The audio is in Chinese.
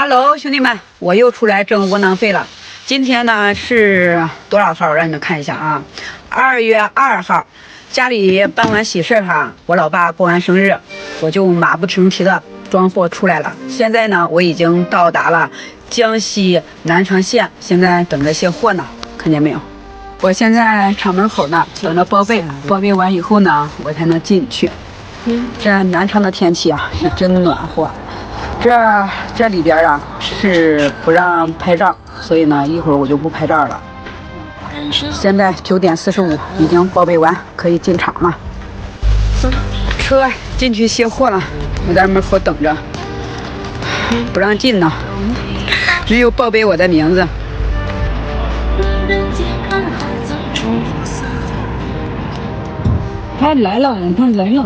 Hello，兄弟们，我又出来挣窝囊费了。今天呢是多少号？让你们看一下啊，2月2号，家里办完喜事哈，我老爸过完生日，我就马不停蹄的装货出来了。现在呢，我已经到达了江西南昌县，现在等着卸货呢，看见没有？我现在厂门口呢，等着报备，报备完以后呢，我才能进去。这南昌的天气啊，是真暖和。这里边啊是不让拍照，所以呢一会儿我就不拍照了。现在9点45，已经报备完，可以进厂了。车进去卸货了，我在门口等着，不让进呢，没有报备我的名字。他来了，他来了。